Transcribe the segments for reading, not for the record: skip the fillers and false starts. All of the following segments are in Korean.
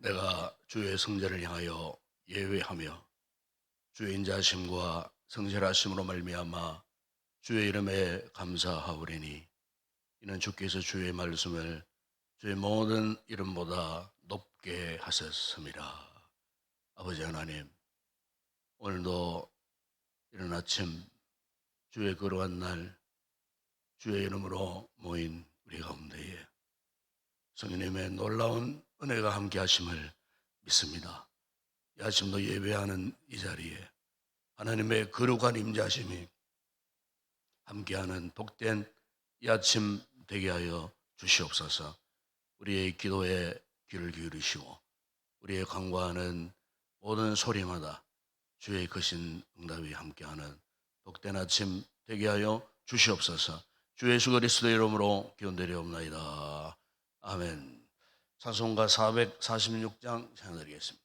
내가 주의 성전을 향하여 예배하며 주의 인자하심과 성실하심으로 말미암아 주의 이름에 감사하오리니, 이는 주께서 주의 말씀을 주의 모든 이름보다 높게 하셨습니다. 아버지 하나님, 오늘도 이른 아침 주의 거룩한 날 주의 이름으로 모인 우리 가운데에 성령님의 놀라운 은혜가 함께 하심을 믿습니다. 이 아침도 예배하는 이 자리에 하나님의 거룩한 임재하심이 함께하는 복된 이 아침 되게 하여 주시옵소서. 우리의 기도에 귀를 기울이시고 우리의 간구하는 모든 소리마다 주의 거신 응답이 함께하는 복된 아침 되게 하여 주시옵소서. 주 예수 그리스도의 이름으로 기원드리옵나이다. 아멘. 찬송가 446장 찬양드리겠습니다.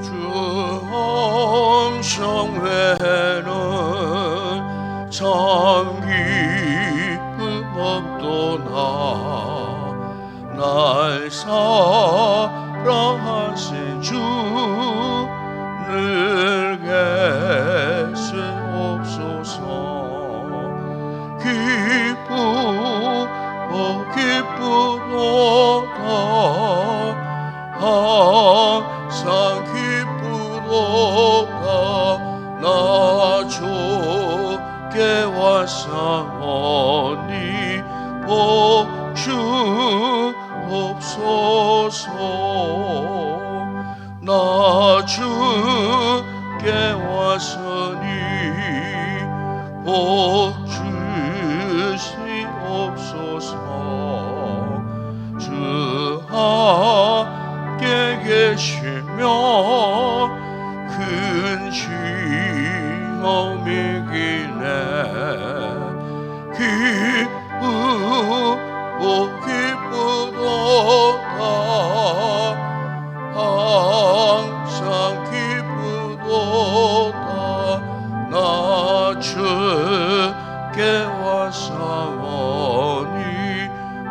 주 엄성회는 참 기쁨 없도나 날 사랑하신 주 늘 계시옵소서. 기쁘도다 항상 기쁘도다 나 주께 왔사오니 복주옵소서. 나 주께 왔으니 복주시옵소서. 주 함께 계시며 큰 시험이기네. 기쁘도다 항상 기쁘도다 나 주께 왔사오니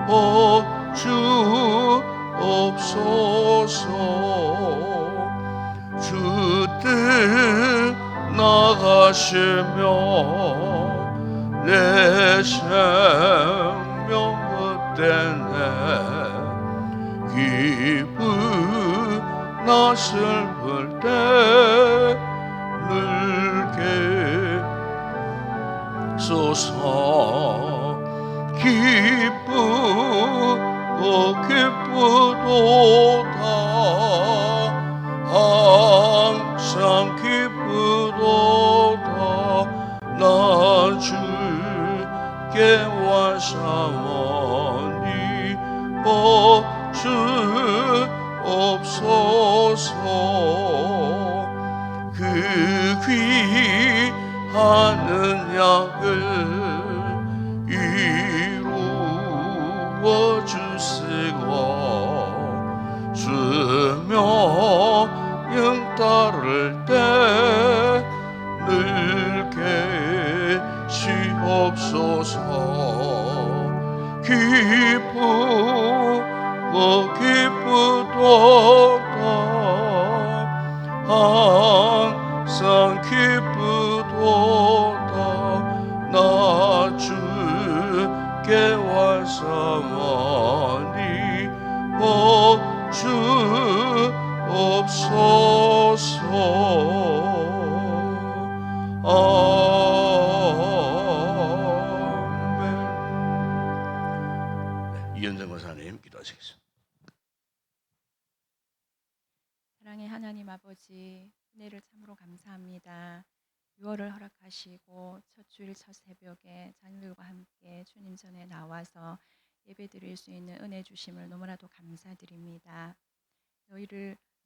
복주옵소서. 주 뜻 나가시며 내 생명 헛되네. 기쁘나 슬플 때 늘 계소서. 기쁘도다 항상 기쁘도다 나 주께 왔사오니 복주옵소서. 그 귀하는 약을 이루어 주시고 수명영 따를 때 늘 계시옵소서. 기쁘도다 항상 기쁘도다 나 주께 왔사오니 복주옵소서. 아멘. 이현정 권사님 기도하시겠습니다. 사랑의 하나님 아버지, 은혜를 참으로 감사합니다. 6월을 허락하시고 첫 주일 첫 새벽에 자녀들과 함께 주님 전에 나와서 예배드릴 수 있는 은혜 주심을 너무나도 감사드립니다.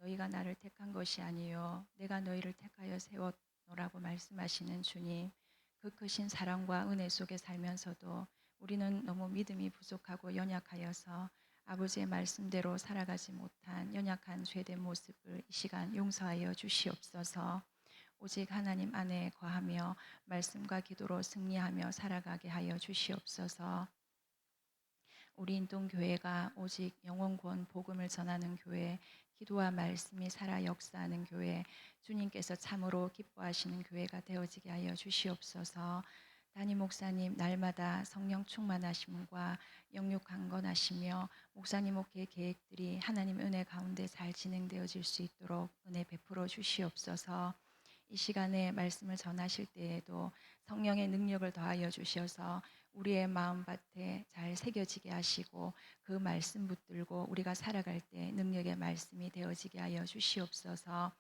너희가 나를 택한 것이 아니요 내가 너희를 택하여 세웠노라고 말씀하시는 주님, 그 크신 사랑과 은혜 속에 살면서도 우리는 너무 믿음이 부족하고 연약하여서 아버지의 말씀대로 살아가지 못한 연약한 죄된 모습을 이 시간 용서하여 주시옵소서. 오직 하나님 안에 거하며 말씀과 기도로 승리하며 살아가게 하여 주시옵소서. 우리 인동교회가 오직 영혼구원 복음을 전하는 교회, 기도와 말씀이 살아 역사하는 교회, 주님께서 참으로 기뻐하시는 교회가 되어지게 하여 주시옵소서. 담임 목사님 날마다 성령 충만하심과 영육 강건하시며 목사님 목회 계획들이 하나님 은혜 가운데 잘 진행되어질 수 있도록 은혜 베풀어 주시옵소서. 이 시간에 말씀을 전하실 때에도 성령의 능력을 더하여 주셔서 우리의 마음밭에 잘 새겨지게 하시고 그 말씀 붙들고 우리가 살아갈 때 능력의 말씀이 되어지게 하여 주시옵소서.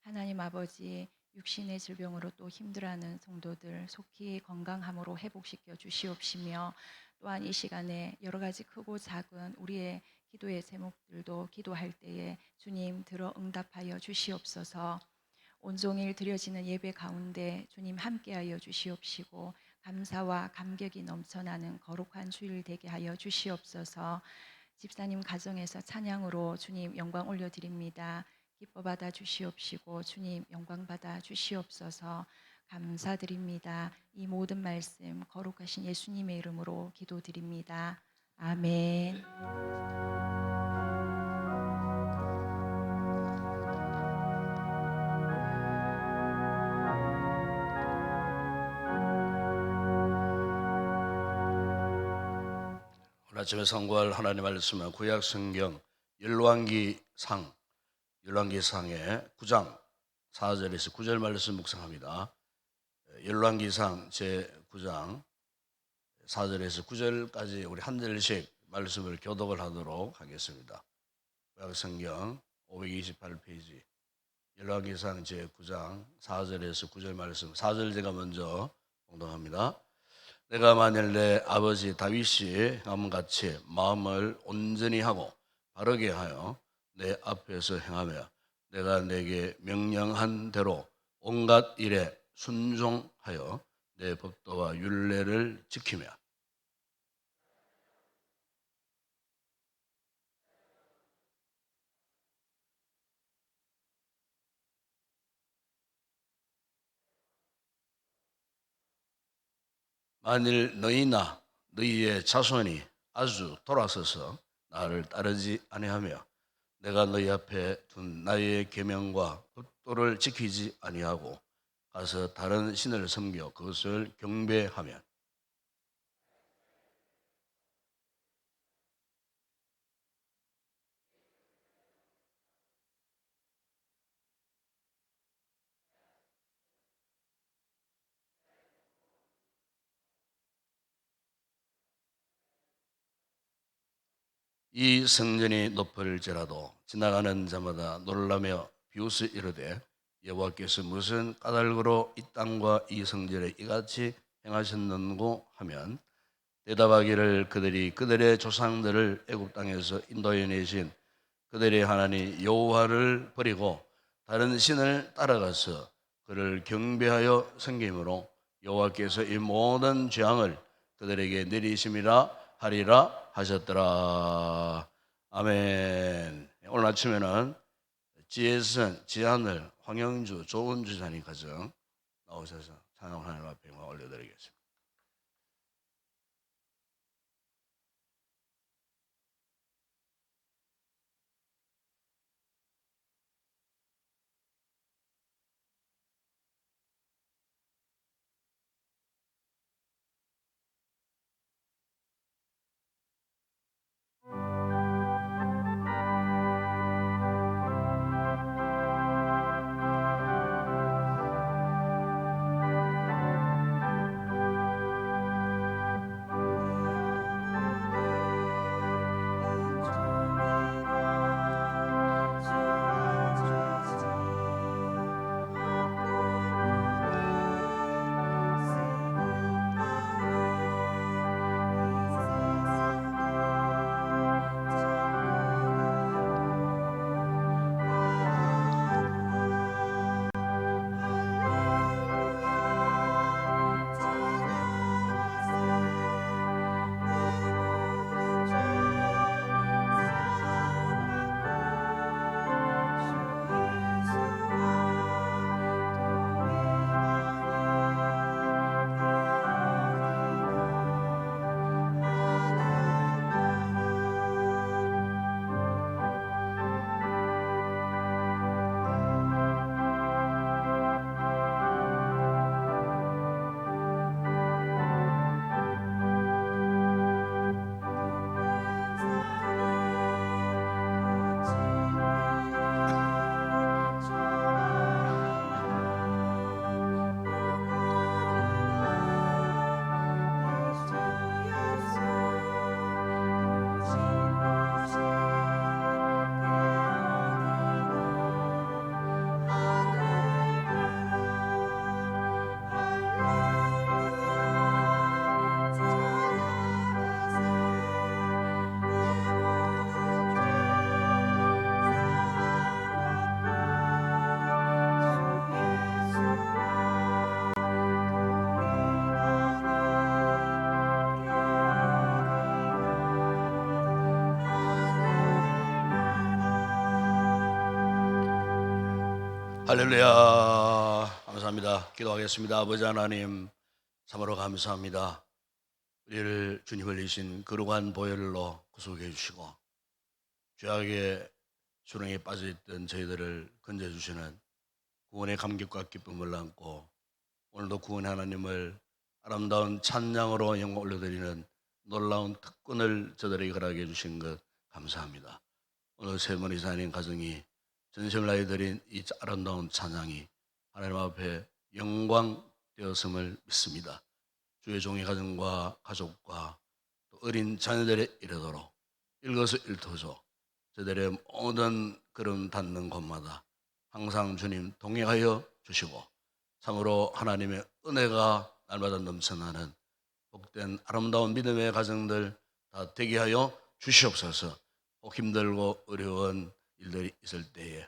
하나님 아버지, 육신의 질병으로 또 힘들어하는 성도들 속히 건강함으로 회복시켜 주시옵시며, 또한 이 시간에 여러 가지 크고 작은 우리의 기도의 제목들도 기도할 때에 주님 들어 응답하여 주시옵소서. 온종일 드려지는 예배 가운데 주님 함께하여 주시옵시고 감사와 감격이 넘쳐나는 거룩한 주일 되게 하여 주시옵소서. 집사님 가정에서 찬양으로 주님 영광 올려드립니다. 기뻐 받아 주시옵시고 주님 영광 받아 주시옵소서. 감사드립니다. 이 모든 말씀 거룩하신 예수님의 이름으로 기도드립니다. 아멘. 오늘 아침에 선고할 하나님 말씀은 구약 성경 열왕기상의 9장 4절에서 9절 말씀 묵상합니다. 열왕기상 제9장 4절에서 9절까지 우리 한 절씩 말씀을 교독을 하도록 하겠습니다. 구약 성경 528페이지 열왕기상 제9장 4절에서 9절 말씀, 4절 제가 먼저 봉독합니다. 내가 만일 내 아버지 다윗이 행함같이 마음을 온전히 하고 바르게 하여 내 앞에서 행하며 내가 내게 명령한 대로 온갖 일에 순종하여 내 법도와 율례를 지키며 만일 너희나 너희의 자손이 아주 돌아서서 나를 따르지 아니하며 내가 너희 앞에 둔 나의 계명과 법도를 지키지 아니하고 가서 다른 신을 섬겨 그것을 경배하면 이 성전이 높을지라도 지나가는 자마다 놀라며 비웃어 이르되 여호와께서 무슨 까닭으로 이 땅과 이 성전에 이같이 행하셨는고 하면 대답하기를 그들이 그들의 조상들을 애굽 땅에서 인도해 내신 그들의 하나님 여호와를 버리고 다른 신을 따라가서 그를 경배하여 섬김으로 여호와께서 이 모든 재앙을 그들에게 내리심이라 하리라 하셨더라. 아멘. 오늘 아침에는 지혜선, 지하늘, 황영주, 조은주 자님 가정 나오셔서 찬양 하나님 앞에 영광 올려드리겠습니다. 할렐루야. 감사합니다. 기도하겠습니다. 아버지 하나님, 참으로 감사합니다. 우리를 주님 흘리신 거룩한 보혈로 구속해 주시고 죄악의 수렁에 빠져있던 저희들을 건져주시는 구원의 감격과 기쁨을 안고 오늘도 구원의 하나님을 아름다운 찬양으로 영광 올려드리는 놀라운 특권을 저들에게 허락해 주신 것 감사합니다. 오늘 세 분의 자녀인 가정이 전심을 다해 드린 이 아름다운 찬양이 하나님 앞에 영광 되었음을 믿습니다. 주의 종의 가정과 가족과 또 어린 자녀들에 이르도록 일거수일투족 저들의 모든 걸음 닿는 곳마다 항상 주님 동행하여 주시고 참으로 하나님의 은혜가 날마다 넘쳐나는 복된 아름다운 믿음의 가정들 다 되게 하여 주시옵소서. 혹 힘들고 어려운 일들이 있을 때에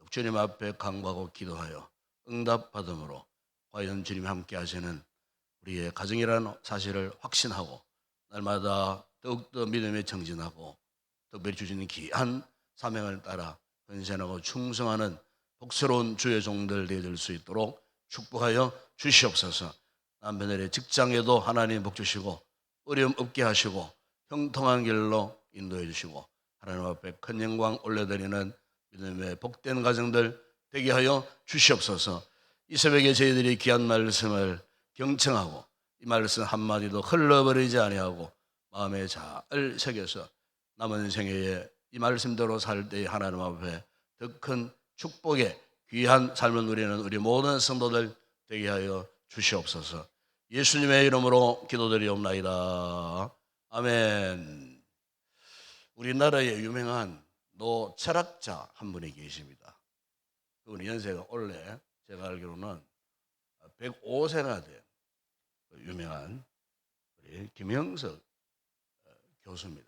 주님 앞에 간구하고 기도하여 응답받음으로 과연 주님이 함께 하시는 우리의 가정이라는 사실을 확신하고 날마다 더욱더 믿음에 정진하고 특별히 주시는 귀한 사명을 따라 헌신하고 충성하는 복스러운 주의 종들 되어질 수 있도록 축복하여 주시옵소서. 남편들의 직장에도 하나님 복 주시고 어려움 없게 하시고 형통한 길로 인도해 주시고 하나님 앞에 큰 영광 올려드리는 믿음의 복된 가정들 되게 하여 주시옵소서. 이 새벽에 저희들이 귀한 말씀을 경청하고 이 말씀 한마디도 흘러버리지 아니하고 마음에 잘 새겨서 남은 생애에 이 말씀대로 살 때에 하나님 앞에 더 큰 축복의 귀한 삶을 누리는 우리 모든 성도들 되게 하여 주시옵소서. 예수님의 이름으로 기도드리옵나이다. 아멘. 우리나라에 유명한 노 철학자 한 분이 계십니다. 그분 연세가 원래 제가 알기로는 105세가 된 유명한 우리 김영석 교수입니다.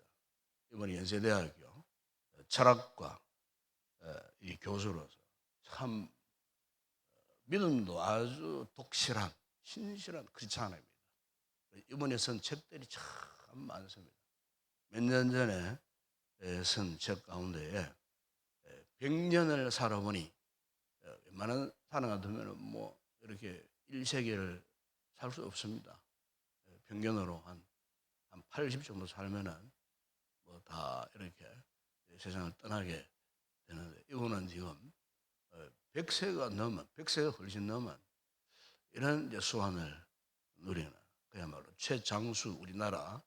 이번에 연세대학교 철학과 이 교수로서 참 믿음도 아주 독실한 신실한 크리스찬입니다. 이번에 쓴 책들이 참 많습니다. 몇 년 전에 쓴 책 가운데에 100년을 살아보니 웬만한 사람 같으면 뭐 이렇게 1세기를 살 수 없습니다. 평균으로 한 80 정도 살면은 뭐 다 이렇게 세상을 떠나게 되는데 이분은 지금 100세가 넘은 100세가 훨씬 넘은 이런 이제 수완을 누리는 그야말로 최장수 우리나라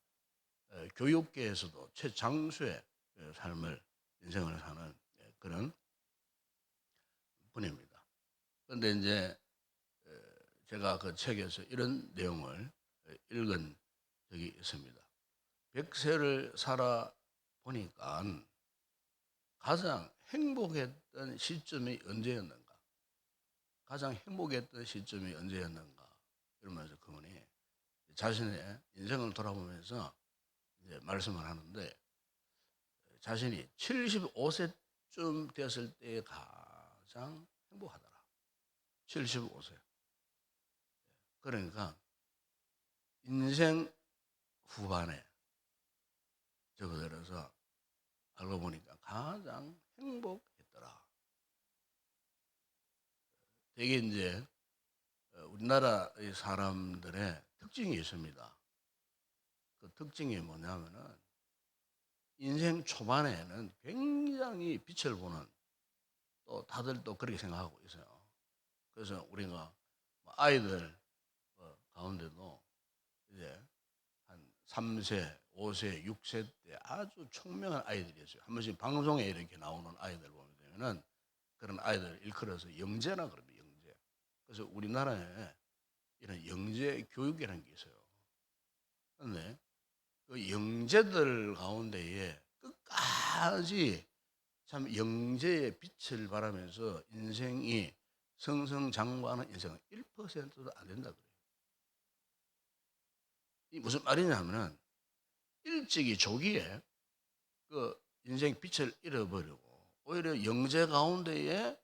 교육계에서도 최장수의 삶을 인생을 사는 그런 분입니다. 그런데 이제 제가 그 책에서 이런 내용을 읽은 적이 있습니다. 100세를 살아 보니까 가장 행복했던 시점이 언제였는가? 가장 행복했던 시점이 언제였는가? 이러면서 그분이 자신의 인생을 돌아보면서 이제 말씀을 하는데 자신이 75세쯤 됐을 때 가장 행복하더라. 75세. 그러니까 인생 후반에 접어들어서 알고 보니까 가장 행복했더라. 되게 이제 우리나라의 사람들의 특징이 있습니다. 그 특징이 뭐냐면은 인생 초반에는 굉장히 빛을 보는 또 다들 또 그렇게 생각하고 있어요. 그래서 우리가 아이들 가운데도 이제 한 3세, 5세, 6세 때 아주 총명한 아이들이 있어요. 한 번씩 방송에 이렇게 나오는 아이들 보면 되면은 그런 아이들 일컬어서 영재라 그럽니다. 영재. 그래서 우리나라에 이런 영재 교육이라는 게 있어요. 그런데 그 영재들 가운데에 끝까지 참 영재의 빛을 발하면서 인생이 성성장구하는 인생은 1%도 안 된다 그래요. 이 무슨 말이냐면은 일찍이 조기에 그 인생 빛을 잃어버리고 오히려 영재 가운데에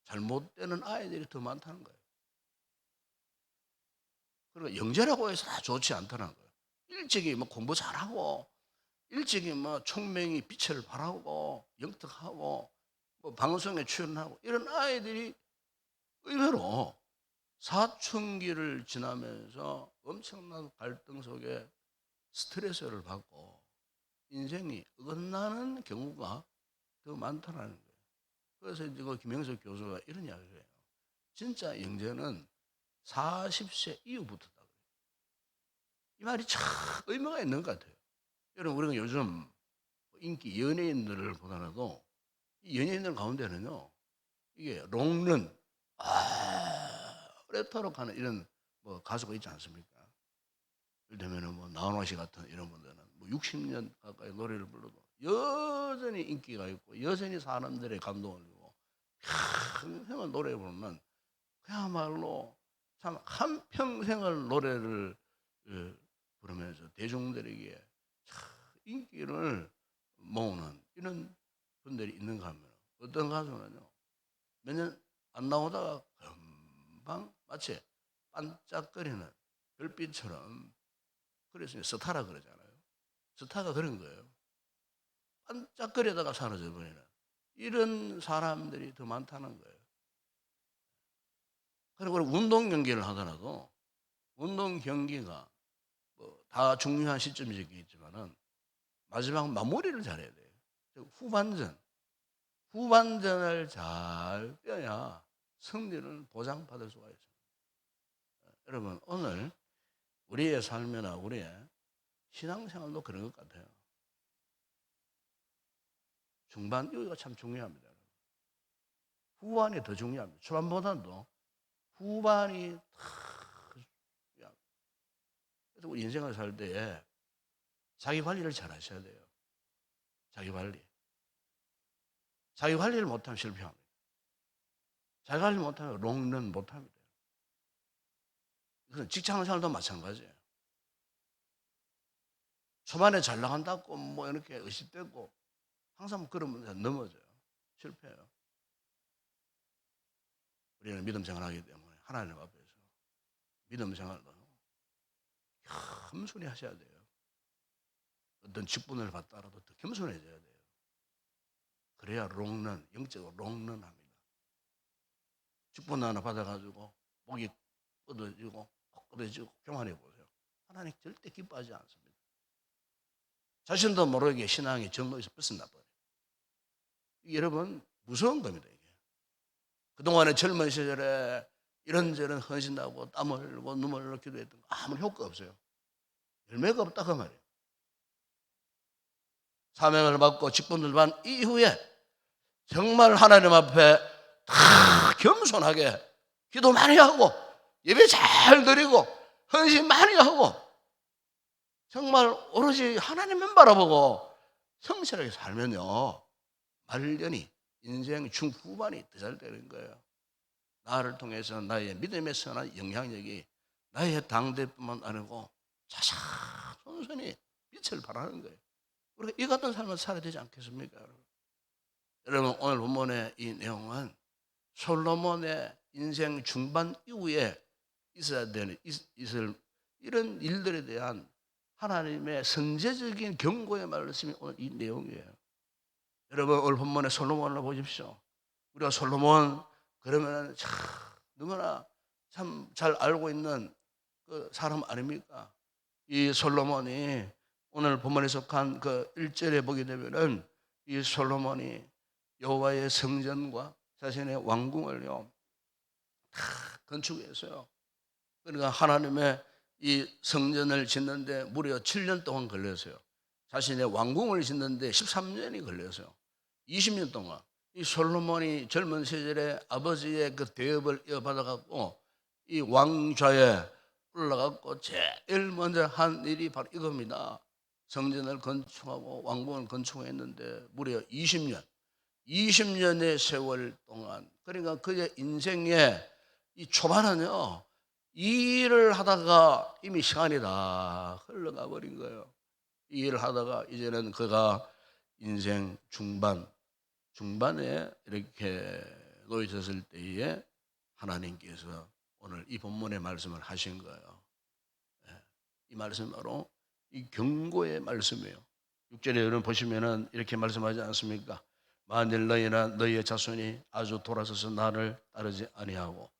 잘못되는 아이들이 더 많다는 거예요. 그리고 영재라고 해서 다 좋지 않다는 거예요. 일찍이 뭐 공부 잘하고 일찍이 뭐 총명이 빛을 발하고 영특하고 뭐 방송에 출연하고 이런 아이들이 의외로 사춘기를 지나면서 엄청난 갈등 속에 스트레스를 받고 인생이 어긋나는 경우가 더 많다는 거예요. 그래서 이제 그 김영석 교수가 이런 이야기를 해요. 진짜 영재는 40세 이후부터다. 이 말이 참 의미가 있는 것 같아요. 여러분, 우리가 요즘 인기 연예인들을 보더라도 이 연예인들 가운데는요, 이게 롱런, 오래도록 하는 이런 뭐 가수가 있지 않습니까? 예를 들면 뭐 나훈아 씨 같은 이런 분들은 뭐 60년 가까이 노래를 불러도 여전히 인기가 있고 여전히 사람들의 감동을 주고 평생을 노래 부르면 그야말로 참 한평생을 노래를 부르면서 대중들에게 참 인기를 모으는 이런 분들이 있는가 하면 어떤 가수는요 몇 년 안 나오다가 금방 마치 반짝거리는 별빛처럼, 그래서 스타라 그러잖아요. 스타가 그런 거예요. 반짝거리다가 사라져 버리는 이런 사람들이 더 많다는 거예요. 그리고 운동 경기를 하더라도 운동 경기가 뭐 다 중요한 시점이 있지만은 마지막 마무리를 잘해야 돼요. 즉 후반전을 잘 뛰어야 승리를 보장받을 수가 있어요. 여러분, 오늘 우리의 삶이나 우리의 신앙생활도 그런 것 같아요. 중반 이후가 참 중요합니다. 후반이 더 중요합니다. 초반보다도 후반이 더 중요합니다. 그래서 우리 인생을 살 때에 자기 관리를 잘 하셔야 돼요. 자기 관리. 자기 관리를 못하면 실패합니다. 자기 관리 못하면 롱런 못합니다. 그건 직장생활도 마찬가지예요. 초반에 잘 나간다고 뭐 이렇게 의식되고 항상 그러면 넘어져요. 실패해요. 우리는 믿음 생활하기 때문에 하나님 앞에서 믿음 생활도 겸손히 하셔야 돼요. 어떤 직분을 받더라도 더 겸손해져야 돼요. 그래야 롱런, 영적으로 롱런합니다. 직분 하나 받아가지고 목이 뻗어지고 코 뻗어지고 교만해 보세요. 하나님 절대 기뻐하지 않습니다. 자신도 모르게 신앙의 정로에서 벗어나 버려요. 여러분, 무서운 겁니다. 이게. 그동안에 젊은 시절에 이런저런 헌신하고 땀을 흘리고 눈물 흘리고 기도했던 거 아무런 효과 없어요. 열매가 없다 그 말이에요. 사명을 받고 직분을 받은 이후에 정말 하나님 앞에 다 겸손하게 기도 많이 하고 예배 잘 드리고 헌신 많이 하고 정말 오로지 하나님만 바라보고 성실하게 살면요, 말년이 인생 중후반이 더 잘 되는 거예요. 나를 통해서 나의 믿음의 선한 영향력이 나의 당대뿐만 아니고 자자손손이 빛을 발하는 거예요. 우리가 이 같은 삶을 살아야 되지 않겠습니까? 여러분, 오늘 본문의 이 내용은 솔로몬의 인생 중반 이후에 있어야 되는 이런 일들에 대한 하나님의 선제적인 경고의 말씀이 오늘 이 내용이에요. 여러분, 오늘 본문의 솔로몬을 보십시오. 우리가 솔로몬 그러면 참 누구나 참 잘 알고 있는 그 사람 아닙니까? 이 솔로몬이 오늘 본문에 속한 그 1절에 보게 되면은 이 솔로몬이 여호와의 성전과 자신의 왕궁을요 다 건축했어요. 그러니까 하나님의 이 성전을 짓는데 무려 7년 동안 걸렸어요. 자신의 왕궁을 짓는데 13년이 걸렸어요. 20년 동안 이 솔로몬이 젊은 시절에 아버지의 그 대업을 이어받아갖고 이 왕좌에 올라갔고 제일 먼저 한 일이 바로 이겁니다. 성전을 건축하고 왕궁을 건축했는데 무려 20년의 세월 동안, 그러니까 그의 인생의 이 초반은요 이 일을 하다가 이미 시간이 다 흘러가 버린 거예요. 이 일을 하다가 이제는 그가 인생 중반에 이렇게 놓여졌을 때에 하나님께서 오늘 이 본문의 말씀을 하신 거예요. 이 말씀 바로 이 경고의 말씀이에요. 6절에 여러분 보시면은 이렇게 말씀하지 않습니까? 만일 너희나 너희의 자손이 아주 돌아서서 나를 따르지 아니하고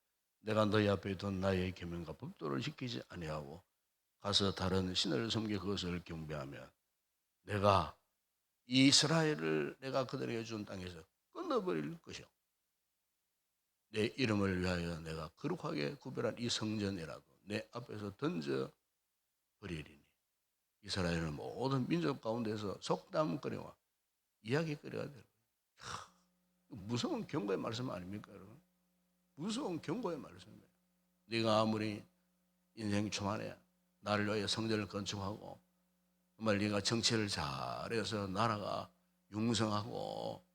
내가 너희 앞에 둔 나의 계명과 법도를 지키지 아니하고 가서 다른 신을 섬겨 그것을 경배하면 내가 이스라엘을 내가 그들에게 준 땅에서 끊어버릴 것이요 내 이름을 위하여 내가 거룩하게 구별한 이 성전이라도 내 앞에서 던져 버리리니 이스라엘은 모든 민족 가운데서 속담거리와 이야기거리가 되는 거예요. 무서운 경고의 말씀 아닙니까, 여러분? 무서운 경고의 말씀이에요. 네가 아무리 인생 초반에 나를 위하여 성전을 건축하고 정말 네가 정치를 잘해서 나라가 융성하고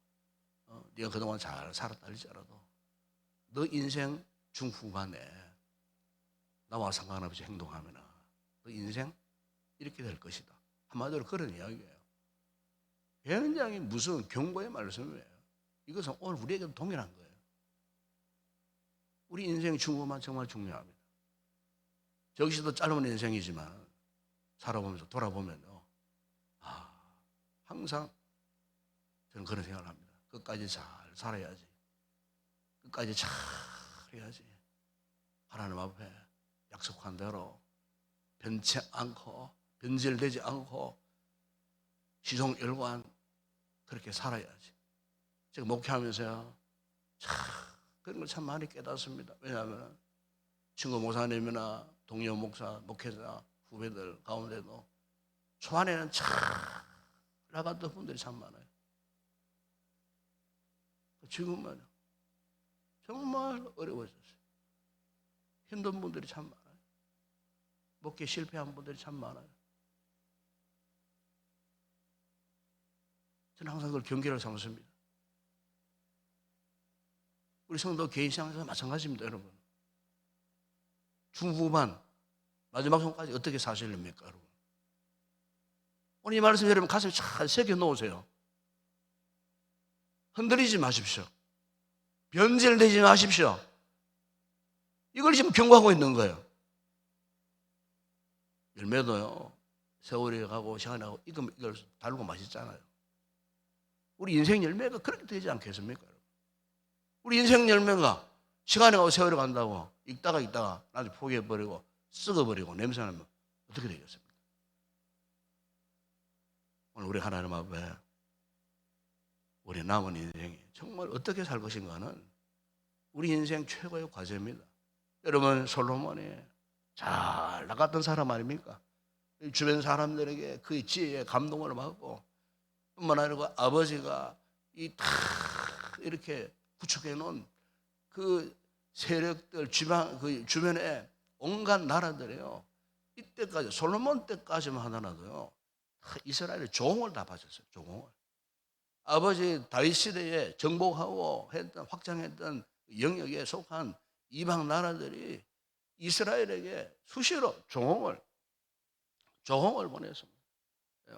네가 그동안 잘 살았다 할지라도 너 인생 중후반에 나와 상관없이 행동하면 너 인생 이렇게 될 것이다. 한마디로 그런 이야기예요. 굉장히 무서운 경고의 말씀이에요. 이것은 오늘 우리에게 동일한 거예요. 우리 인생 중후반 정말 중요합니다. 저기서도 짧은 인생이지만 살아보면서 돌아보면요, 항상 저는 그런 생각을 합니다. 끝까지 잘 살아야지. 끝까지 잘 해야지. 하나님 앞에 약속한 대로 변치 않고 변질되지 않고 시종일관 그렇게 살아야지. 제가 목회하면서요, 참 그런 걸 참 많이 깨닫습니다. 왜냐하면 친구 목사님이나 동료 목사, 목회자, 후배들 가운데도 초반에는 참 나갔던 분들이 참 많아요. 지금은 정말 어려워졌어요. 힘든 분들이 참 많아요. 목회 실패한 분들이 참 많아요. 저는 항상 그걸 경계를 삼습니다. 우리 성도 개인 신앙에서 마찬가지입니다, 여러분. 중후반 마지막 손까지 어떻게 사실입니까, 여러분? 오늘 이 말씀 여러분 가슴에 잘 새겨 놓으세요. 흔들리지 마십시오. 변질되지 마십시오. 이걸 지금 경고하고 있는 거예요. 열매도요, 세월이 가고 시간이 가고 이걸 달고 맛있잖아요. 우리 인생 열매가 그렇게 되지 않겠습니까, 여러분? 우리 인생 열매가 시간이 가고 세월이 간다고 읽다가 나중에 포기해버리고 썩어버리고 냄새나면 어떻게 되겠습니까? 오늘 우리 하나님 앞에 우리 남은 인생이 정말 어떻게 살 것인가는 우리 인생 최고의 과제입니다. 여러분, 솔로몬이 잘 나갔던 사람 아닙니까? 주변 사람들에게 그의 지혜에 감동을 받고 뿐만 아니라 아버지가 다 이렇게 구축해 놓은 그 세력들 그 주변에 온갖 나라들이요, 이때까지 솔로몬 때까지만 하더라도요 이스라엘의 종을 다 바쳤어요. 종을. 아버지 다윗 시대에 정복하고 했던 확장했던 영역에 속한 이방 나라들이 이스라엘에게 수시로 종을 보냈습니다.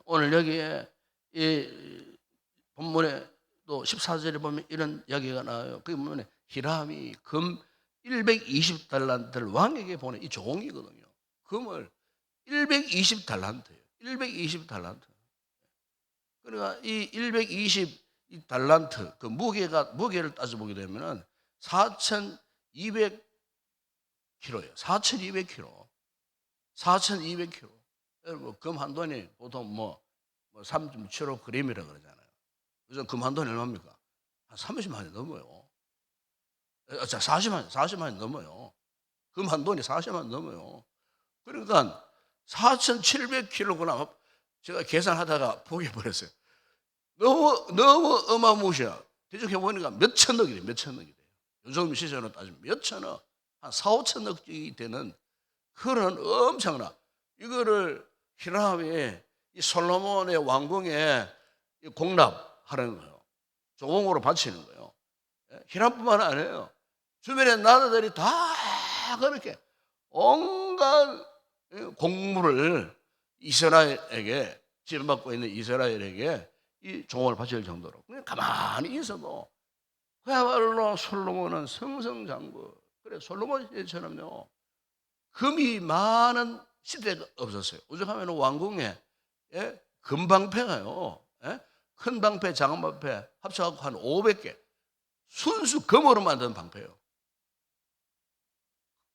오늘 여기에 이 본문에 또 14절에 보면 이런 이야기가 나와요. 그게 보면 히람이 금 120달란트를 왕에게 보낸 이 종이거든요. 금을 120달란트예요. 120달란트. 그러니까 이 120달란트 그 무게를 따져보게 되면은 4,200kg예요. 4,200kg. 4,200kg. 여러분, 금 한 돈이 보통 3.75g이라고 그러잖아요. 요즘 금 한 돈이 얼마입니까? 한 30만 원이 넘어요. 40만 원이 넘어요. 금 한 돈이 40만 원 넘어요. 그러니까 4,700kg 제가 계산하다가 포기해버렸어요. 너무 어마무시야. 대충 해보니까 몇천억이 돼요. 몇천억이 돼요. 요즘 시세로 따지면 몇천억, 한 4, 5천억이 되는 그런 엄청나. 이거를 히람이 이 솔로몬의 왕궁에 공납하는 거예요. 조공으로 바치는 거예요. 히람뿐만 아니에요. 주변의 나라들이 다 그렇게 온갖 공물을 이스라엘에게 지원받고 있는 이스라엘에게 이 종을 바칠 정도로 그냥 가만히 있어도 그야말로 솔로몬은 승승장구. 그래, 솔로몬 시대처럼요 금이 많은 시대가 없었어요. 오죽하면 왕궁에 금방패가요, 큰 방패, 작은 방패 합쳐갖고 한 500개 순수 금으로 만든 방패예요.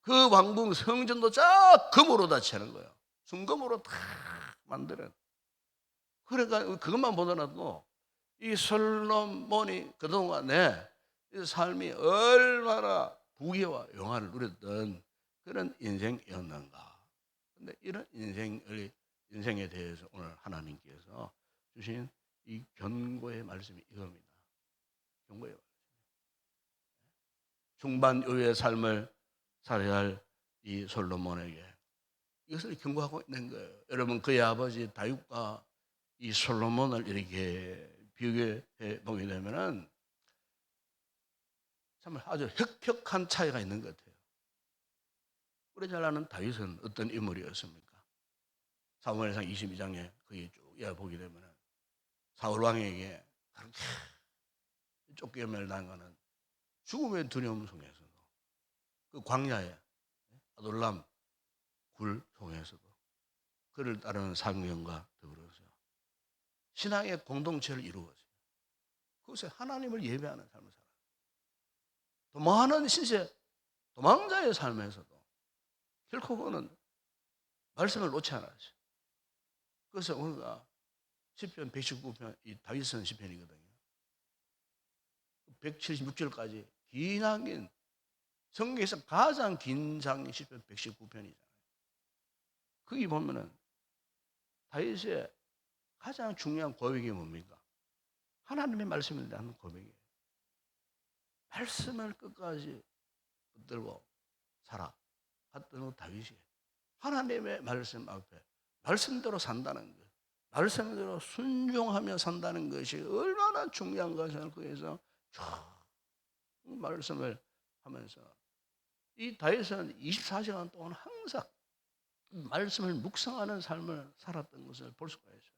그 왕궁 성전도 쫙 금으로 다 채는 거예요. 순금으로 다 만드는. 그러니까 그것만 보더라도 이 솔로몬이 그동안에 이 삶이 얼마나 부귀와 영화를 누렸던 그런 인생이었는가. 근데 이런 인생에 대해서 오늘 하나님께서 주신 이 견고의 말씀이 이겁니다. 견고의 말씀. 중반 이후의 삶을 살아야 할 이 솔로몬에게 이것을 경고하고 있는 거예요. 여러분, 그의 아버지 다윗과 이 솔로몬을 이렇게 비교해 보게 되면은 정말 아주 혁혁한 차이가 있는 것 같아요. 우리 잘 아는 다윗은 어떤 인물이었습니까? 사무엘상 22장에 거기 쭉 보게 되면은 사울 왕에게 그렇게 쫓겨낼 당하는 죽음의 두려움 속에서도 그 광야에 아돌람 굴 속에서도 그를 따르는 사명과 더불어서 신앙의 공동체를 이루었어요. 그것에 하나님을 예배하는 삶을 살아요. 도망하는 시세, 도망자의 삶에서도 결코 그는 말씀을 놓지 않았어요. 그래서 우리가 시편 119편, 이 다윗은 시편이거든요. 176절까지 긴 성경에서 가장 긴 장이 시편 119편이잖아요. 거기 보면은 다윗의 가장 중요한 고백이 뭡니까? 하나님의 말씀에 대한 고백이에요. 말씀을 끝까지 붙들고 살아 갔던 다윗이 하나님의 말씀 앞에 말씀대로 산다는 것, 말씀대로 순종하며 산다는 것이 얼마나 중요한 것을 그래서 쭉 말씀을 하면서 이 다윗은 24시간 동안 항상 말씀을 묵상하는 삶을 살았던 것을 볼 수가 있어요.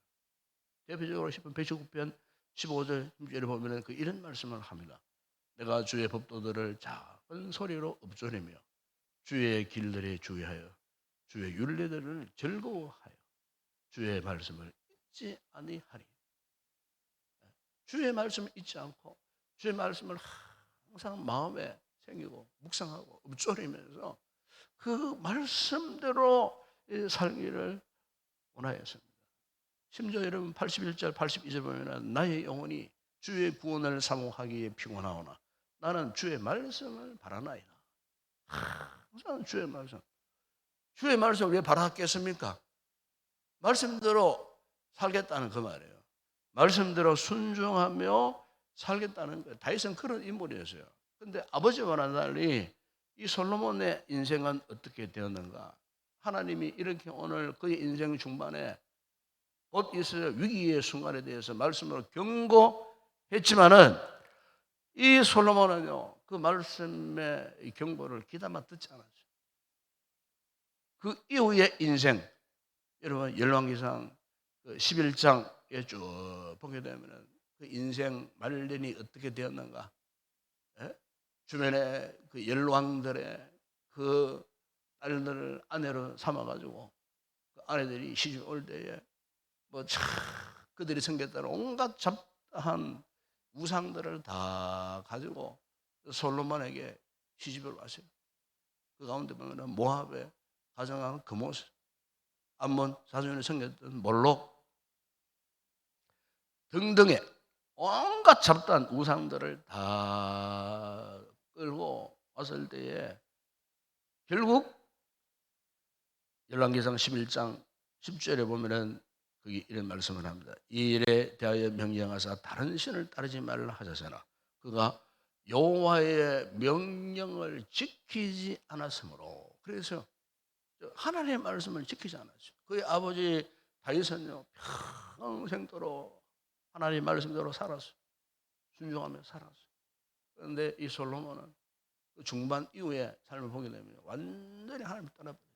대표적으로 10편 119편 15절 16절에 보면 그 이런 말씀을 합니다. 내가 주의 법도들을 작은 소리로 읊조리며 주의 길들에 주의하여 주의 율례들을 즐거워하여 주의 말씀을 잊지 아니하리. 주의 말씀을 잊지 않고 주의 말씀을 항상 마음에 새기고 묵상하고 읊조리면서 그 말씀대로 살기를 원하였습니다. 심지어 여러분 81절 82절 보면 나의 영혼이 주의 구원을 사모하기에 피곤하오나 나는 주의 말씀을 바라나이다. 항상 주의 말씀. 주의 말씀을 왜 바라겠습니까? 말씀대로 살겠다는 그 말이에요. 말씀대로 순종하며 살겠다는 거예요. 다윗은 그런 인물이었어요. 그런데 아버지와는 달리 이 솔로몬의 인생은 어떻게 되었는가? 하나님이 이렇게 오늘 그의 인생 중반에 곧 있을 위기의 순간에 대해서 말씀으로 경고했지만은 이 솔로몬은요 그 말씀의 경고를 귀담아 듣지 않았어요. 그 이후의 인생, 여러분 열왕기상 11장에 쭉 보게 되면 그 인생 말년이 어떻게 되었는가? 예? 주변에 그 열왕들의 그 딸들을 아내로 삼아가지고 그 아내들이 시집 올 때에 뭐 그들이 섬겼다는 온갖 잡다한 우상들을 다 가지고 솔로몬에게 시집을 왔어요. 그 가운데 보면 모압의 가정한 그모스, 암몬 자손을 섬겼던 몰록 등등의 온갖 잡다한 우상들을 다 끌고 왔을 때에 결국 열왕기상 11장 10절에 보면은 거기 이런 말씀을 합니다. 이 일에 대하여 명령하사 다른 신을 따르지 말라 하셨으나 그가 여호와의 명령을 지키지 않았으므로, 그래서 하나님의 말씀을 지키지 않았어요. 그의 아버지 다윗은요 평생도록 하나님의 말씀대로 살았어요. 순종하며 살았어요. 그런데 이 솔로몬은 그 중반 이후에 삶을 보게 되면 완전히 하나님을 떠나버렸어요.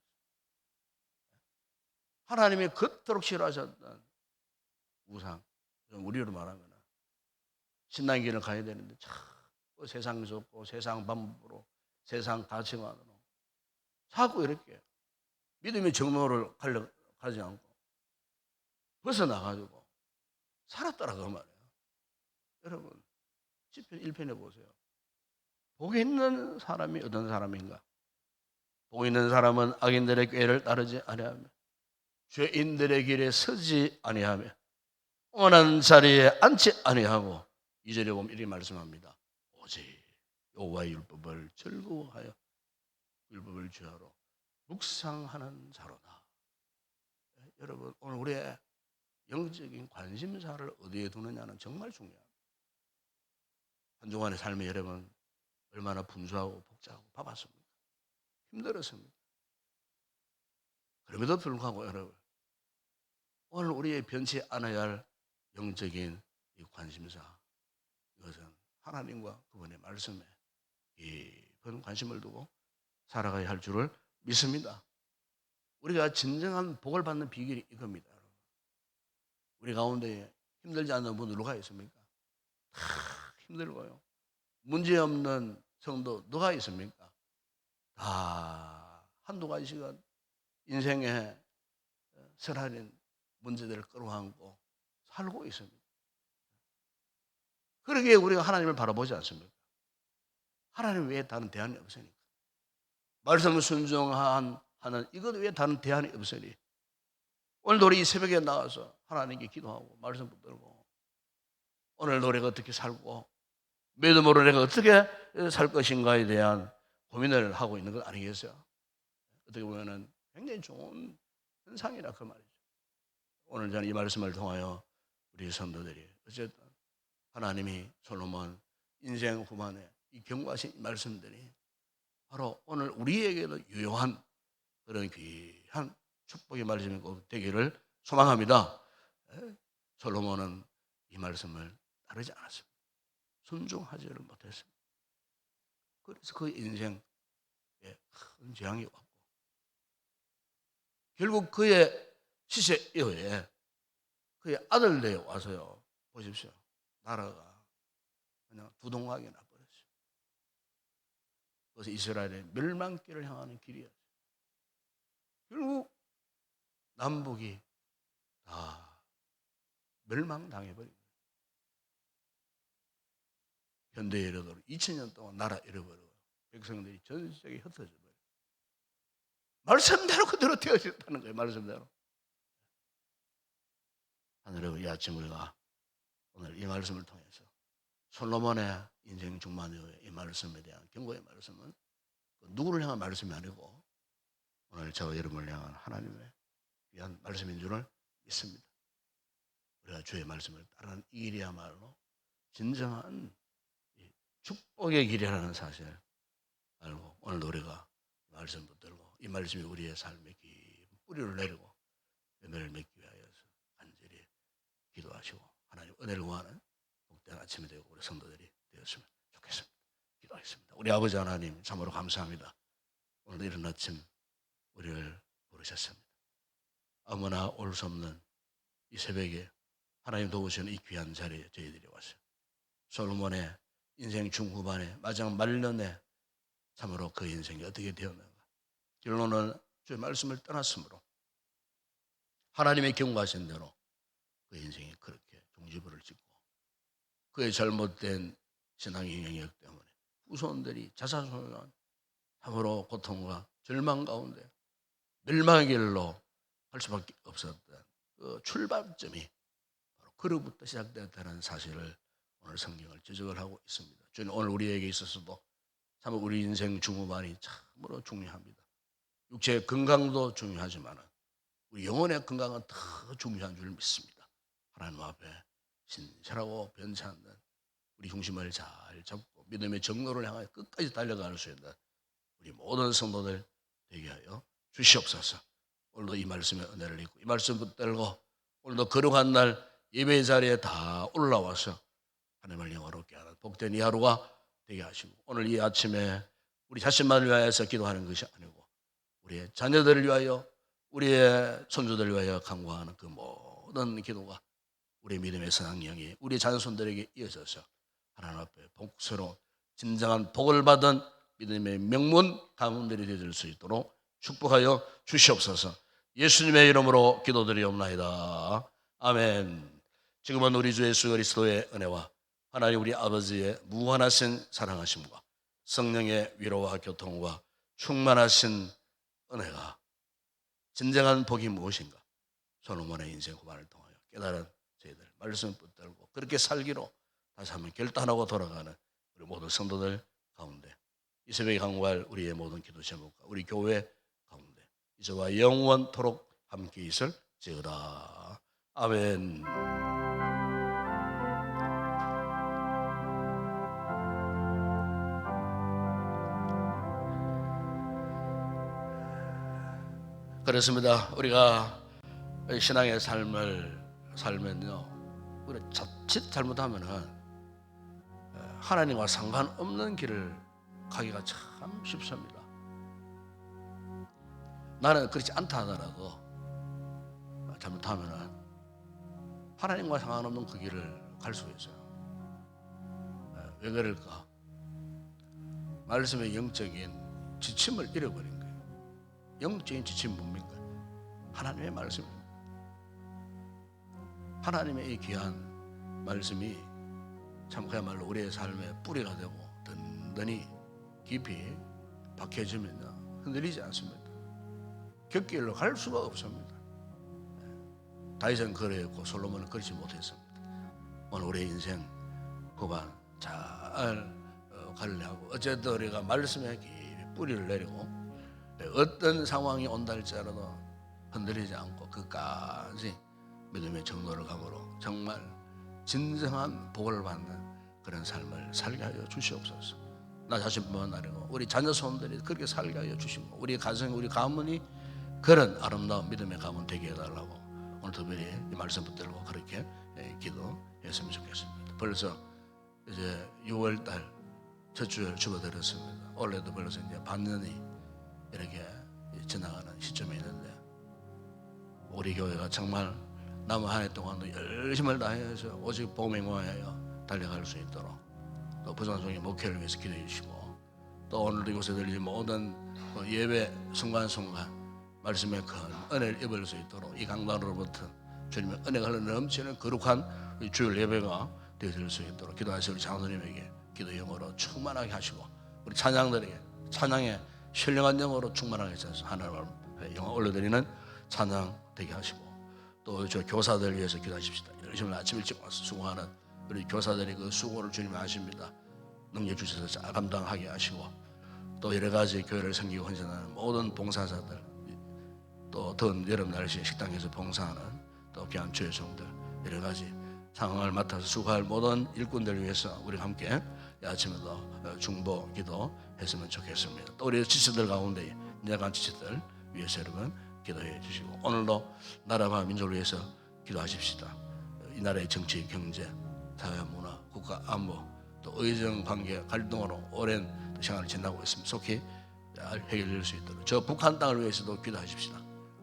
하나님이 그토록 싫어하셨던 우상, 우리로 말하면 신앙의 길을 가야 되는데 자꾸 세상 좋고 세상 방법으로 세상 가치관으로 자꾸 이렇게 믿음의 정로를 가지 않고 벗어나가지고 살았더라 그 말이에요. 여러분 시편 1편에 보세요. 복이 있는 사람이 어떤 사람인가? 복 있는 사람은 악인들의 꾀를 따르지 아니하며 죄인들의 길에 서지 아니하며 원하는 자리에 앉지 아니하고 2절에 보면 이렇게 말씀합니다. 오직 여호와의 율법을 즐거워하여 율법을 주하러 묵상하는 자로다. 여러분, 오늘 우리의 영적인 관심사를 어디에 두느냐는 정말 중요합니다. 한 주간의 삶이 여러분 얼마나 분주하고 복잡하고 바빴습니까? 힘들었습니다. 그럼에도 불구하고 여러분, 오늘 우리의 변치 않아야 할 영적인 이 관심사, 이것은 하나님과 그분의 말씀에 깊은 관심을 두고 살아가야 할 줄을 믿습니다. 우리가 진정한 복을 받는 비결이 이겁니다. 우리 가운데 힘들지 않는 분 누가 있습니까? 다 힘들고요. 문제없는 성도 누가 있습니까? 다 한두 가지 시간 인생의 설하는 문제들을 끌어안고 살고 있습니다. 그러기에 우리가 하나님을 바라보지 않습니까? 하나님 외에 다른 대안이 없으니까. 말씀을 순종하는 이것 외에 다른 대안이 없으니 오늘도 우리 이 새벽에 나와서 하나님께 기도하고 말씀 붙들고 오늘 노래가 어떻게 살고 믿음으로 내가 어떻게 살 것인가에 대한 고민을 하고 있는 것 아니겠어요? 어떻게 보면 굉장히 좋은 현상이라 그 말이죠. 오늘 저는 이 말씀을 통하여 우리 성도들이 어쨌든 하나님이 솔로몬 인생 후반에 이 경고하신 이 말씀들이 바로 오늘 우리에게도 유효한 그런 귀한 축복의 말씀이 꼭 되기를 소망합니다. 솔로몬은 이 말씀을 따르지 않았습니다. 순종하지를 못했습니다. 그래서 그 인생에 큰 재앙이 왔고 결국 그의 시세 이후에 그의 아들들이 와서요, 보십시오. 나라가 그냥 두동강에 나버렸어요. 그래서 이스라엘의 멸망길을 향하는 길이었어요. 결국 남북이 다 멸망당해버린 거예요. 현대에 이르도록 2000년 동안 나라 잃어버리고 백성들이 전 세계에 흩어져 버려요. 말씀대로 그대로 되어졌다는 거예요. 말씀대로. 하늘의 이 아침 우리가 오늘 이 말씀을 통해서 솔로몬의 인생 중반 이후에 이 말씀에 대한 경고의 말씀은 누구를 향한 말씀이 아니고 오늘 저와 여러분을 향한 하나님의 위한 말씀인 줄을 믿습니다. 우리가 주의 말씀을 따르는 이 길이야말로 진정한 축복의 길이라는 사실 알고 오늘도 우리가 말씀 붙들고 이 말씀이 우리의 삶에 깊은 뿌리를 내리고 열매를 맺기 위하여서 간절히 기도하시고 하나님 은혜를 구하는 복된 아침이 되고 우리 성도들이 되었으면 좋겠습니다. 기도하겠습니다. 우리 아버지 하나님 참으로 감사합니다. 오늘도 이른 아침 우리를 부르셨습니다. 아무나 올 수 없는 이 새벽에 하나님 도우시는 이 귀한 자리에 저희들이 왔어요. 솔로몬의 인생 중후반에 마지막 말년에 참으로 그 인생이 어떻게 되었는가. 결론은 주의 말씀을 떠났으므로 하나님의 경고하신 대로 그 인생이 그렇게 종지부를 찍고 그의 잘못된 신앙의 영역 때문에 후손들이 자사소유한 참으로 고통과 절망 가운데 멸망의 길로 갈 수밖에 없었던 그 출발점이 바로 그로부터 시작되었다는 사실을 오늘 성경을 지적을 하고 있습니다. 주님 오늘 우리에게 있어서도 참 우리 인생 중후반이 참으로 중요합니다. 육체의 건강도 중요하지만 우리 영혼의 건강은 더 중요한 줄 믿습니다. 하나님 앞에 신실하고 변치 않는 우리 중심을 잘 잡고 믿음의 정로를 향하여 끝까지 달려갈 수 있는 우리 모든 성도들 되게 하여 주시옵소서. 오늘도 이 말씀의 은혜를 입고 이 말씀 붙들고 오늘도 거룩한 날 예배의 자리에 다 올라와서 하나님을 영화롭게 하는 복된 이 하루가 되게 하시고 오늘 이 아침에 우리 자신만을 위하여서 기도하는 것이 아니고 우리의 자녀들을 위하여 우리의 손주들을 위하여 간구하는 그 모든 기도가 우리의 믿음의 선악령이 우리 자손들에게 이어져서 하나님 앞에 복스러운 진정한 복을 받은 믿음의 명문 가문들이 되어질 수 있도록 축복하여 주시옵소서. 예수님의 이름으로 기도드리옵나이다. 아멘. 지금은 우리 주 예수 그리스도의 은혜와 하나님 우리 아버지의 무한하신 사랑하심과 성령의 위로와 교통과 충만하신 은혜가 진정한 복이 무엇인가? 솔로몬의 인생 후반을 통하여 깨달은 저희들 말씀 붙들고 그렇게 살기로 다시 한번 결단하고 돌아가는 우리 모든 성도들 가운데 이 새벽에 강구할 우리의 모든 기도 제목과 우리 교회 가운데 이제와 영원토록 함께 있을지어다. 아멘. 그렇습니다. 우리가 신앙의 삶을 살면요, 우리 자칫 잘못하면은 하나님과 상관없는 길을 가기가 참 쉽습니다. 나는 그렇지 않다 하더라도 잘못하면은 하나님과 상관없는 그 길을 갈 수가 있어요. 왜 그럴까? 말씀의 영적인 지침을 잃어버린 거예요. 영적인 지침이 뭡니까? 하나님의 말씀입니다. 하나님의 이 귀한 말씀이 참 그야말로 우리의 삶의 뿌리가 되고 든든히 깊이 박혀지면 흔들리지 않습니다. 곁길로 갈 수가 없습니다. 다윗은 그랬고 솔로몬은 그렇지 못했습니다. 오늘 우리의 인생 후반 잘 가려고 어쨌든 우리가 말씀에 깊이 뿌리를 내리고 어떤 상황이 온다 할지라도 흔들리지 않고 끝까지 믿음의 정도를 감으로 정말 진정한 복을 받는 그런 삶을 살게 하여 주시옵소서. 나 자신뿐만 아니고 우리 자녀 손들이 그렇게 살게 하여 주시고 우리 가정 우리 가문이 그런 아름다운 믿음의 가문 되게 해달라고 오늘 특별히 이 말씀 붙들고 그렇게 기도했으면 좋겠습니다. 벌써 이제 6월달 첫 주일 접어들었습니다. 올해도 벌써 이제 반년이 이렇게 지나가는 시점이 있는데 우리 교회가 정말 남은 한 해 동안도 열심을 다해서 오직 복음에 모하여 달려갈 수 있도록 또 부산송의 목회를 위해서 기도해 주시고 또 오늘도 이곳에 들리지 모든 예배 순간순간 말씀의 큰 은혜를 입을 수 있도록 이 강단으로부터 주님의 은혜가 흘러 넘치는 거룩한 주일 예배가 되어질 수 있도록 기도하시고 우리 장로님에게 기도 영으로 충만하게 하시고 우리 찬양들에게 찬양에 신령한 영으로 충만하게 하셔서 하나님을 영광 올려드리는 찬양 되게 하시고 또 저 교사들 위해서 기도하십시다. 열심히 아침 일찍 와서 수고하는 우리 교사들이 그 수고를 주님이 아십니다. 능력 주셔서 잘 감당하게 하시고 또 여러 가지 교회를 섬기고 헌신하는 모든 봉사자들 또 더운 여름 날씨에 식당에서 봉사하는 또 귀한 주의 종들 여러 가지 상황을 맡아서 수고할 모든 일꾼들 위해서 우리 함께 아침에도 중보 기도했으면 좋겠습니다. 또 우리 지체들 가운데 내간 지체들 위해서 여러분 기도해 주시고 오늘도 나라와 민족을 위해서 기도하십시다. 이 나라의 정치, 경제, 사회, 문화, 국가 안보 또 의정 관계 갈등으로 오랜 시간을 지나고 있습니다. 속히 잘 해결될 수 있도록 저 북한 땅을 위해서도 기도하십시다.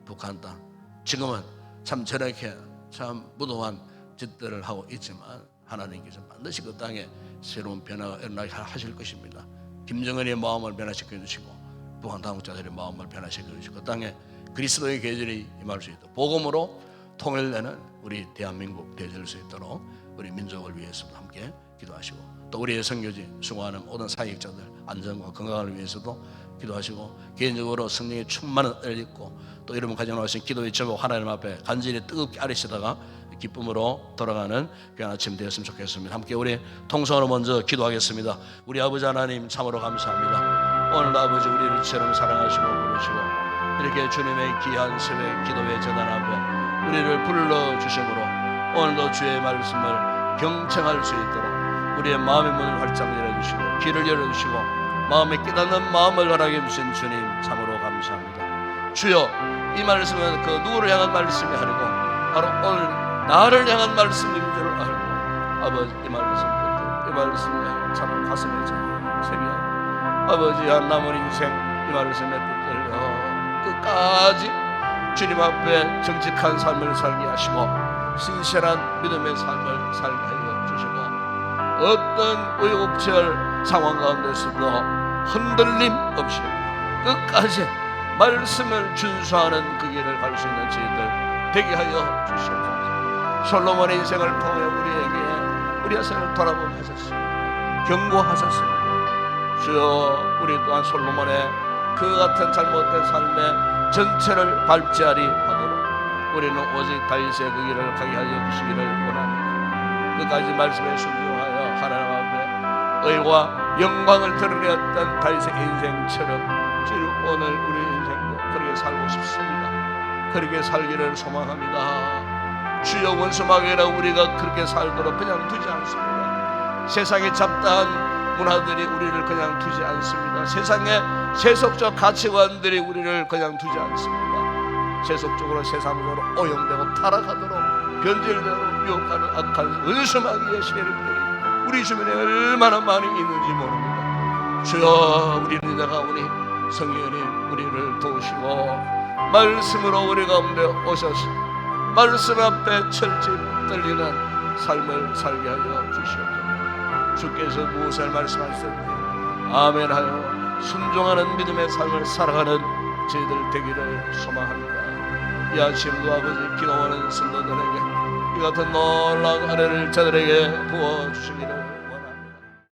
북한 땅 지금은 참 저렇게 참 무도한 짓들을 하고 있지만 하나님께서 반드시 그 땅에 새로운 변화가 일어나게 하실 것입니다. 김정은의 마음을 변화시켜 주시고 북한 당국자들의 마음을 변화시켜 주시고 그 땅에 그리스도의 계절이 임할 수 있도록 복음으로 통일되는 우리 대한민국 되어질 수 있도록 우리 민족을 위해서도 함께 기도하시고 또 우리의 선교지 수고하는 모든 사역자들 안전과 건강을 위해서도 기도하시고 개인적으로 성령의 충만한 은혜를 입고 또 여러분 가정에 오신 기도의 제목 하나님 앞에 간절히 뜨겁게 아뢰시다가 기쁨으로 돌아가는 귀한 아침 되었으면 좋겠습니다. 함께 우리 통성으로 먼저 기도하겠습니다. 우리 아버지 하나님 참으로 감사합니다. 오늘도 아버지 우리를 이처럼 사랑하시고 부르시고 이렇게 주님의 귀한 새벽 기도회 제단 앞에 우리를 불러주심으로 오늘도 주의 말씀을 경청할 수 있도록 우리의 마음의 문을 활짝 열어주시고 귀를 열어주시고 마음에 깨닫는 마음을 허락해 주신 주님 참으로 감사합니다. 주여 이 말씀은 그 누구를 향한 말씀이 아니고 바로 오늘 나를 향한 말씀인 줄 알고 아버지 이 말씀부터 이 말씀에 참 가슴에 새겨 아버지 한 남은 인생 이 말씀에 붙들려 끝까지 주님 앞에 정직한 삶을 살게 하시고 신실한 믿음의 삶을 살게 하여 주시고 어떤 우여곡절 상황 가운데서도 흔들림 없이 끝까지 말씀을 준수하는 그 길을 갈 수 있는 저희들 되게 하여 주시옵소서. 솔로몬의 인생을 통해 우리에게 우리의 생을 돌아보게 하셨습니다. 경고하셨습니다. 주여 우리 또한 솔로몬의 그 같은 잘못된 삶의 전체를 밟지하리 하도록 우리는 오직 다윗의 그 길을 가게 하여 주시기를 원합니다. 끝까지 말씀에 순종하여 하나님 앞에 의와 영광을 드러냈던 다윗의 인생처럼 주님 오늘 우리 인생도 그렇게 살고 싶습니다. 그렇게 살기를 소망합니다. 주여 원수마귀라 우리가 그렇게 살도록 그냥 두지 않습니다. 세상의 잡다한 문화들이 우리를 그냥 두지 않습니다. 세상의 세속적 가치관들이 우리를 그냥 두지 않습니다. 세속적으로 세상적으로 오염되고 타락하도록 변질되도록 유혹하는 악한 원수마귀의 세력들이 우리 주변에 얼마나 많이 있는지 모릅니다. 주여 우리 내가 오니 성령님 우리를 도우시고 말씀으로 우리 가운데 오셔서 말씀 앞에 철저히 떨리는 삶을 살게 하여 주시옵소서. 주께서 무엇을 말씀하셨는지 아멘하여 순종하는 믿음의 삶을 살아가는 저희들 되기를 소망합니다. 이 아침도 아버지 기도하는 성도들에게 이 같은 놀라운 은혜를 저들에게 부어주시기를